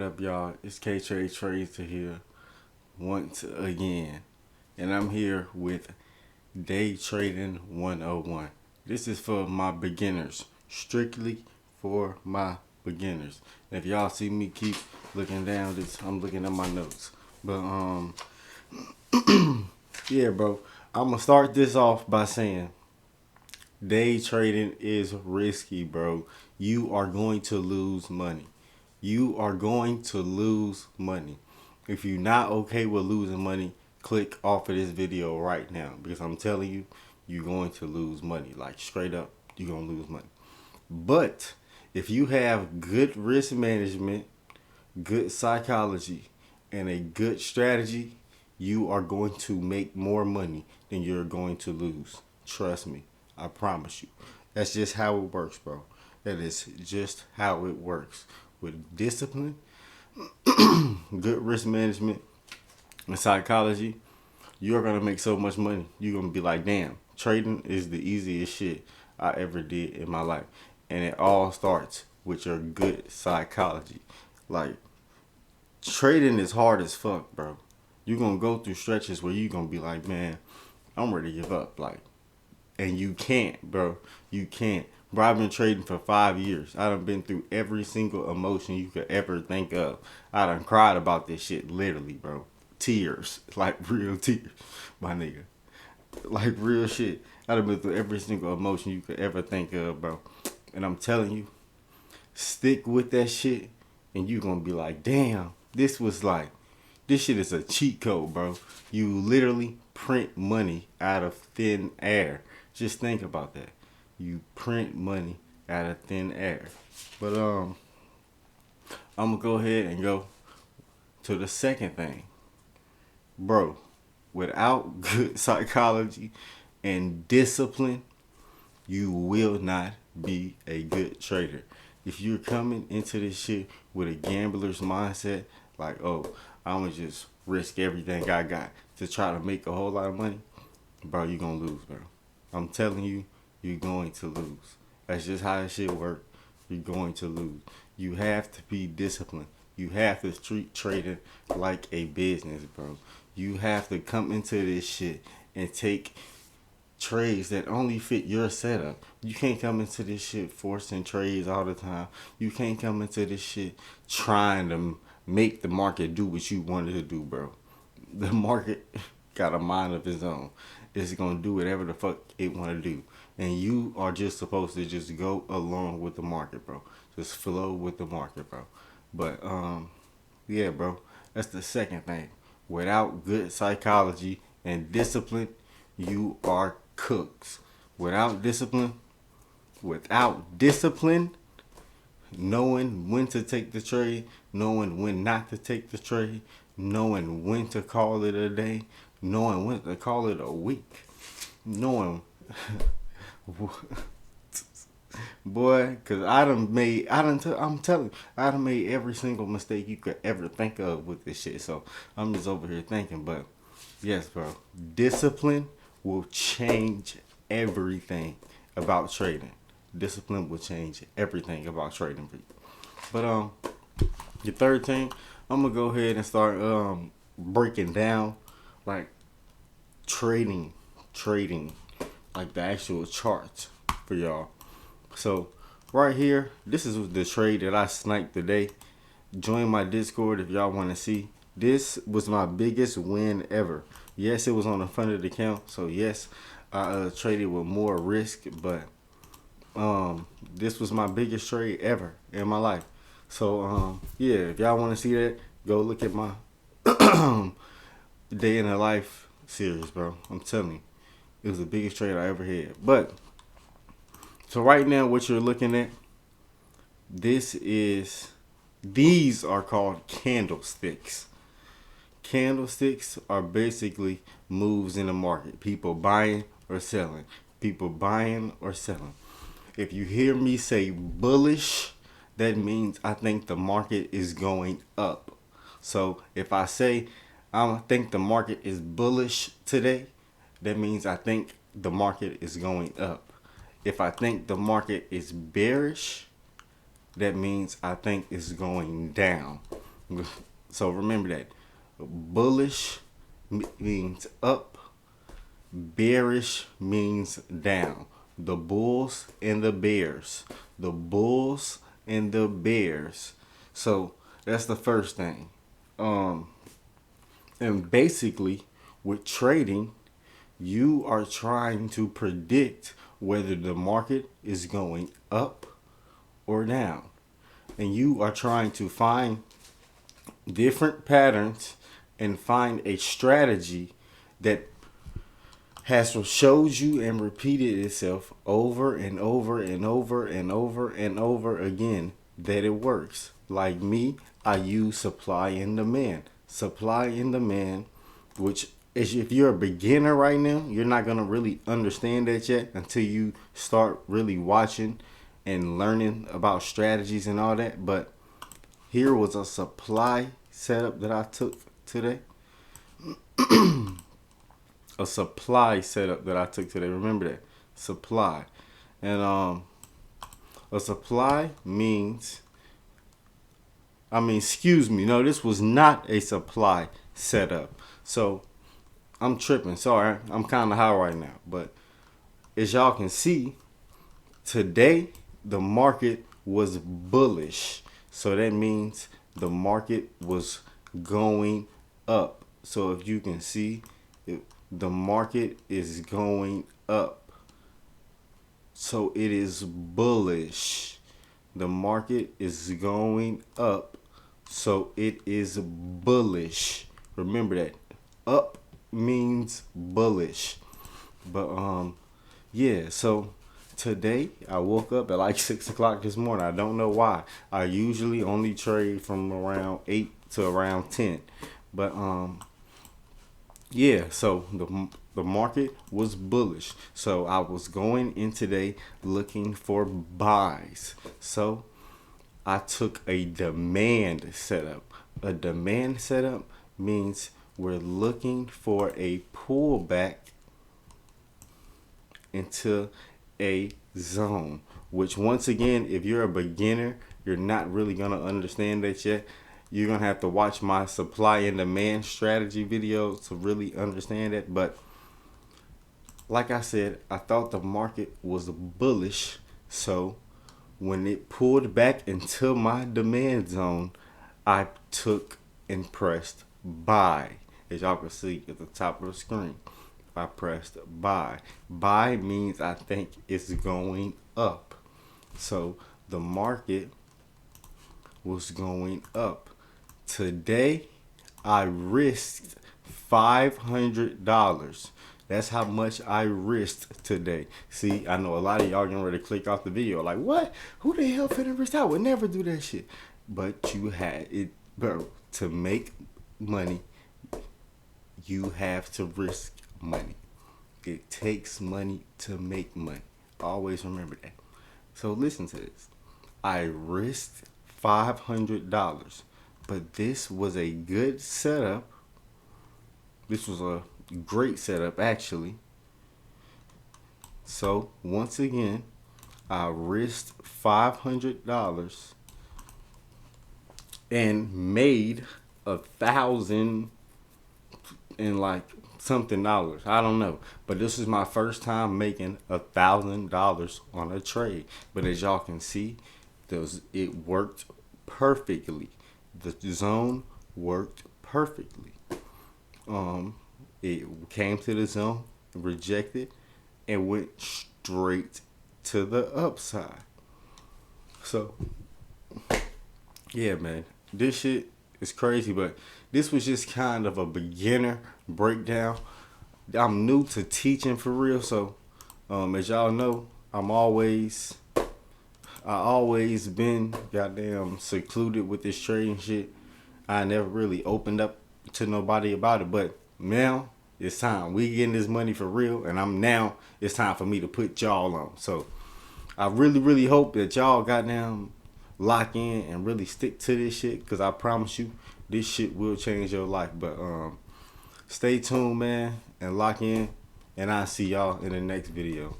What up, y'all? It's DayTrader here once again, and I'm here with Day Trading 101. This is for my beginners, strictly for my beginners. If y'all see me keep looking down, I'm looking at my notes. But yeah, bro, I'm gonna start this off by saying day trading is risky, bro. You are going to lose money. You are going to lose money. If you're not okay with losing money, click off of this video right now because I'm telling you, you're going to lose money. Like straight up, you're going to lose money. But if you have good risk management, good psychology, and a good strategy, you are going to make more money than you're going to lose. Trust me. I promise you. That's just how it works, bro. That is just how it works. With discipline, good risk management, and psychology, you're gonna make so much money. You're gonna be like, damn, trading is the easiest shit I ever did in my life. And it all starts with your good psychology. Like, trading is hard as fuck, bro. You're gonna go through stretches where you're gonna be like, man, I'm ready to give up. Like, and you can't, bro. You can't. Bro, I've been trading for 5 years. I done been through every single emotion you could ever think of. I done cried about this shit, literally, bro. Tears. Like real tears, my nigga. Like real shit. I done been through every single emotion you could ever think of, bro. And I'm telling you, stick with that shit and you gonna be like, damn, this shit is a cheat code, bro. You literally print money out of thin air. Just think about that. You print money out of thin air. But I'm gonna go ahead and go to the second thing. Bro, without good psychology and discipline, you will not be a good trader. If you're coming into this shit with a gambler's mindset, like, oh, I'm gonna just risk everything I got to try to make a whole lot of money, bro, you're gonna lose, bro. I'm telling you, you're going to lose. That's just how this shit works. You're going to lose. You have to be disciplined. You have to treat trading like a business, bro. You have to come into this shit and take trades that only fit your setup. You can't come into this shit forcing trades all the time. You can't come into this shit trying to make the market do what you wanted to do, bro. The market got a mind of its own. It's gonna do whatever the fuck it wanna do. And you are just supposed to just go along with the market, bro. Just flow with the market, bro. But yeah, bro. That's the second thing. Without good psychology and discipline, you are cooks. Without discipline, without discipline, knowing when to take the trade, knowing when not to take the trade, knowing when to call it a day, knowing when to call it a week, knowing, boy, cause I'm telling you, I done made every single mistake you could ever think of with this shit. So I'm just over here thinking, but yes, bro, discipline will change everything about trading. Discipline will change everything about trading for you. But your third thing, I'm gonna go ahead and start breaking down like trading, trading, like the actual charts for y'all. So right here, this is the trade that I sniped today. Join my Discord if y'all want to see. This was my biggest win ever. Yes, it was on the front of the account, so yes, I traded with more risk, but this was my biggest trade ever in my life. So yeah, if y'all want to see that, go look at my day in the life series, bro. I'm telling you, it was the biggest trade I ever had. But so right now, what you're looking at, these are called candlesticks. Candlesticks are basically moves in the market. People buying or selling. People buying or selling. If you hear me say bullish, that means I think the market is going up. So if I say I think the market is bullish today, that means I think the market is going up. If I think the market is bearish, that means I think it's going down. So remember that. Bullish means up, bearish means down. The bulls and the bears. The bulls and the bears. So that's the first thing. And basically, with trading, you are trying to predict whether the market is going up or down. And you are trying to find different patterns and find a strategy that has showed you and repeated itself over and over and over and over and over again that it works. Like me, I use supply and demand. Supply and demand, which is, if you're a beginner right now, you're not going to really understand that yet until you start really watching and learning about strategies and all that. But here was a supply setup that I took today. A supply setup that I took today. Remember that. Supply. And a supply means, excuse me. No, this was not a supply setup. So I'm tripping. Sorry. I'm kind of high right now. But as y'all can see, today the market was bullish. So that means the market was going up. So if you can see, the market is going up. So it is bullish. The market is going up. So it is bullish. Remember that. Up means bullish. But yeah, so today I woke up at like 6 o'clock this morning. I don't know why. I usually only trade from around 8 to around 10. But yeah, so the market was bullish. So I was going in today looking for buys. So I took a demand setup. A demand setup means we're looking for a pullback into a zone, which once again, if you're a beginner, you're not really going to understand that yet. You're going to have to watch my supply and demand strategy video to really understand it. But like I said, I thought the market was bullish. So when it pulled back into my demand zone, I took and pressed buy. As y'all can see at the top of the screen, I pressed buy. Buy means I think it's going up. So the market was going up. Today, I risked $500. That's how much I risked today. See, I know a lot of y'all getting ready to click off the video. Like, what? Who the hell finna risk? I would never do that shit. But you had it, bro. To make money, you have to risk money. It takes money to make money. Always remember that. So listen to this. I risked $500. But this was a good setup. This was a great setup, actually. So, once again, I risked $500 and made 1,000 and like something dollars. I don't know. But this is my first time making $1,000 on a trade. But as y'all can see, it worked perfectly. The zone worked perfectly. It came to the zone, rejected, and went straight to the upside. So, yeah, man, this shit is crazy, but this was just kind of a beginner breakdown. I'm new to teaching for real, so as y'all know, I always been goddamn secluded with this trading shit. I never really opened up to nobody about it, but now it's time. We getting this money for real, and it's time for me to put y'all on. So I really, really hope that y'all goddamn lock in and really stick to this shit, because I promise you, this shit will change your life. But stay tuned, man, and lock in, and I'll see y'all in the next video.